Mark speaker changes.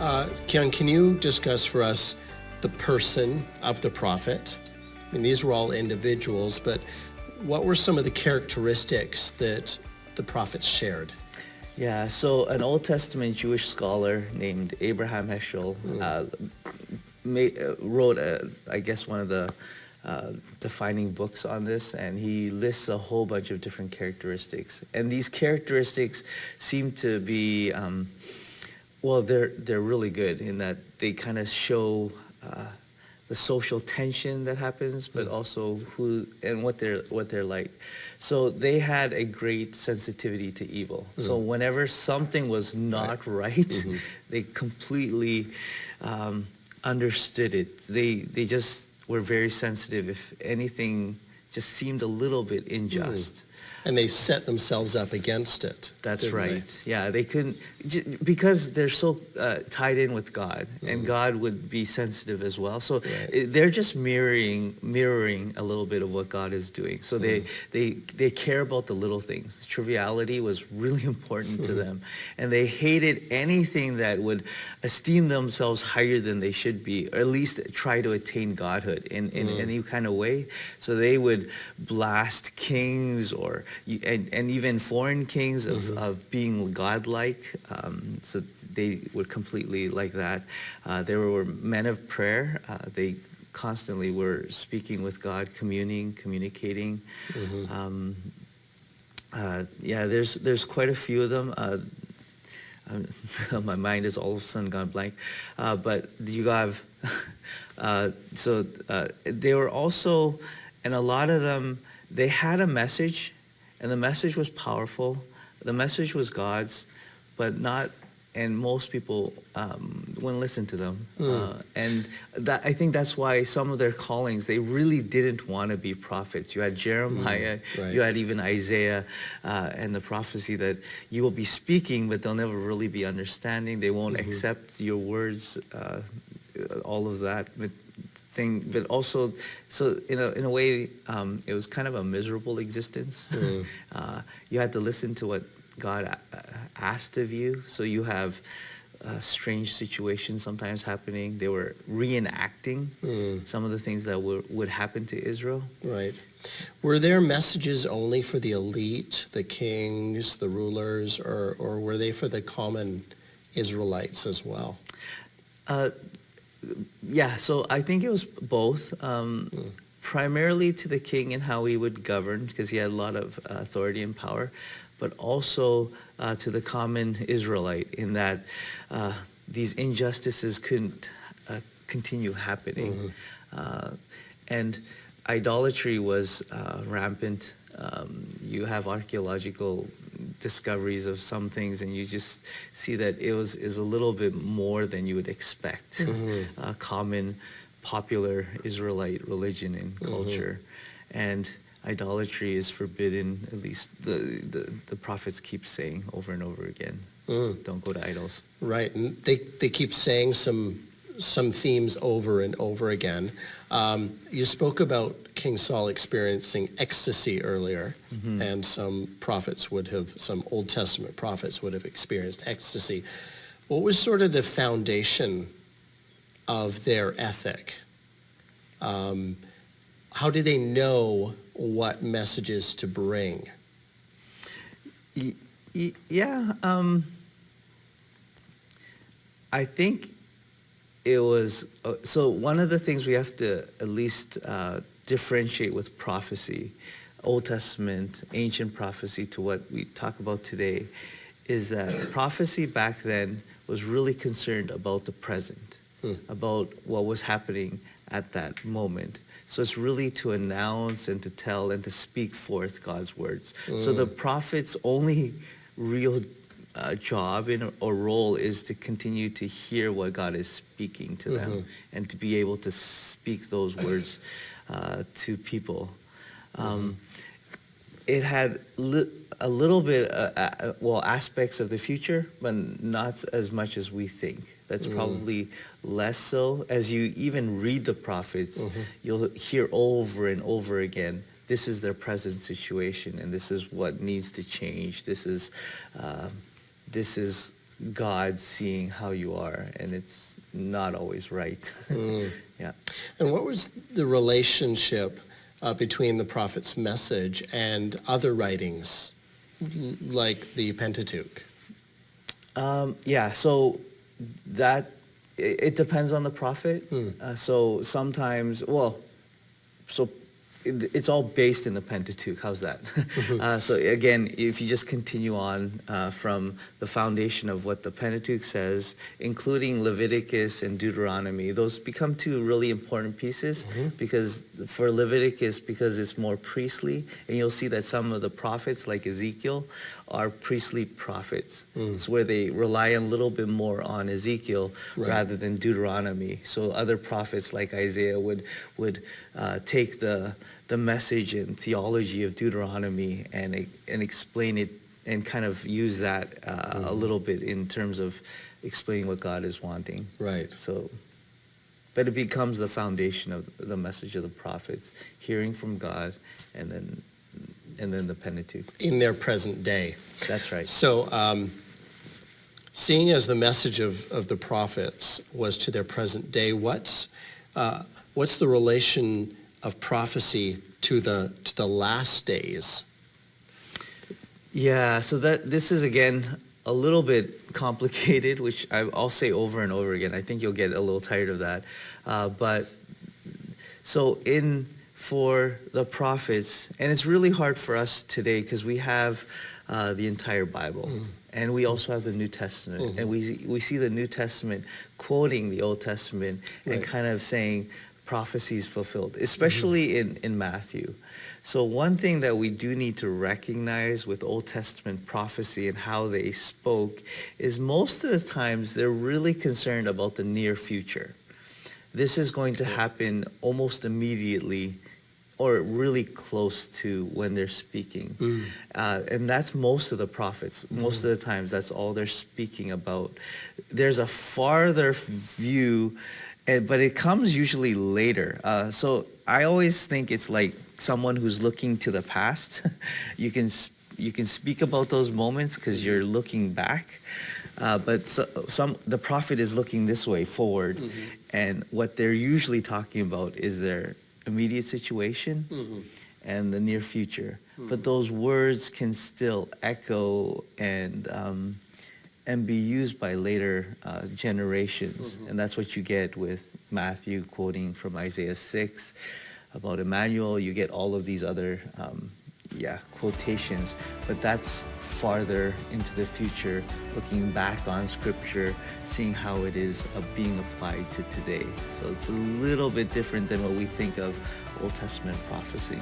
Speaker 1: Kian, can you discuss for us the person of the prophet? I mean, these were all individuals, but what were some of the characteristics that the prophets shared?
Speaker 2: Yeah, so an Old Testament Jewish scholar named Abraham Heschel wrote, I guess, one of the defining books on this, and he lists a whole bunch of different characteristics. And these characteristics seem to be, well, they're really good in that they kind of show the social tension that happens, but also who and what they're like. So they had a great sensitivity to evil. So whenever something was not right, they completely understood it. They just were very sensitive if anything just seemed a little bit unjust.
Speaker 1: And they set themselves up against it.
Speaker 2: That's
Speaker 1: didn't
Speaker 2: right.
Speaker 1: they?
Speaker 2: Yeah, they couldn't, because they're so tied in with God, and God would be sensitive as well. So they're just mirroring a little bit of what God is doing. So they care about the little things. Triviality was really important to them, and they hated anything that would esteem themselves higher than they should be, or at least try to attain godhood in any kind of way. So they would blast kings and even foreign kings of being godlike. So they were completely like that. They were men of prayer. They constantly were speaking with God, communicating. Yeah, there's quite a few of them. My mind has all of a sudden gone blank. But you have, they were also, and a lot of them, they had a message, and the message was powerful. The message was God's, but and most people wouldn't listen to them. And I think that's why some of their callings, they really didn't want to be prophets. You had Jeremiah, you had even Isaiah, and the prophecy that you will be speaking, but they'll never really be understanding. They won't accept your words, all of that thing. But also, so in a way, it was kind of a miserable existence. You had to listen to what God asked of you. So you have strange situations sometimes happening. They were reenacting some of the things that would happen to Israel.
Speaker 1: Right. Were there messages only for the elite, the kings, the rulers, or were they for the common Israelites as well?
Speaker 2: Yeah, so I think it was both. Primarily to the king and how he would govern, because he had a lot of authority and power, but also to the common Israelite, in that these injustices couldn't continue happening. And idolatry was rampant. You have archaeological discoveries of some things, and you just see that is a little bit more than you would expect. Common, popular Israelite religion and culture, and idolatry is forbidden. At least the prophets keep saying over and over again, don't go to idols.
Speaker 1: Right, and they keep saying some themes over and over again. You spoke about King Saul experiencing ecstasy earlier, and some Old Testament prophets would have experienced ecstasy. What was sort of the foundation of their ethic? How did they know what messages to bring?
Speaker 2: Yeah, I think it was, so one of the things we have to at least differentiate with prophecy, Old Testament, ancient prophecy, to what we talk about today, is that prophecy back then was really concerned about the present, about what was happening at that moment. So it's really to announce and to tell and to speak forth God's words. So the prophet's only real job or role is to continue to hear what God is speaking to them, and to be able to speak those words to people. It had a little bit, aspects of the future, but not as much as we think. That's probably less so. As you even read the prophets, you'll hear over and over again, this is their present situation, and this is what needs to change. This is God seeing how you are, and it's not always right. Yeah.
Speaker 1: And what was the relationship between the prophet's message and other writings, like the Pentateuch?
Speaker 2: Yeah, so that it depends on the prophet. So sometimes, well, so it's all based in the Pentateuch. How's that? So again, if you just continue on from the foundation of what the Pentateuch says, including Leviticus and Deuteronomy, those become two really important pieces because for Leviticus, because it's more priestly, and you'll see that some of the prophets like Ezekiel are priestly prophets. It's where they rely a little bit more on Ezekiel rather than Deuteronomy. So other prophets like Isaiah would take the message and theology of Deuteronomy and explain it and kind of use that a little bit in terms of explaining what God is wanting.
Speaker 1: Right.
Speaker 2: So, but it becomes the foundation of the message of the prophets, hearing from God, and then the Pentateuch.
Speaker 1: In their present day.
Speaker 2: That's right.
Speaker 1: So, seeing as the message of the prophets was to their present day, what's the relation of prophecy to the last days?
Speaker 2: Yeah, so this is again a little bit complicated, which I'll say over and over again. I think you'll get a little tired of that. But so for the prophets, and it's really hard for us today because we have the entire Bible. And we also have the New Testament. And we see the New Testament quoting the Old Testament and kind of saying prophecies fulfilled, especially in Matthew. So one thing that we do need to recognize with Old Testament prophecy and how they spoke is most of the times they're really concerned about the near future. This is going to happen almost immediately or really close to when they're speaking. And that's most of the prophets. Most of the times, that's all they're speaking about. There's a farther view, but it comes usually later. So I always think it's like someone who's looking to the past. You can speak about those moments because you're looking back. But the prophet is looking this way, forward. And what they're usually talking about is their immediate situation and the near future. But those words can still echo and be used by later generations. And that's what you get with Matthew quoting from Isaiah 6 about Emmanuel. You get all of these other quotations, but that's farther into the future, looking back on Scripture, seeing how it is being applied to today. So it's a little bit different than what we think of Old Testament prophecy.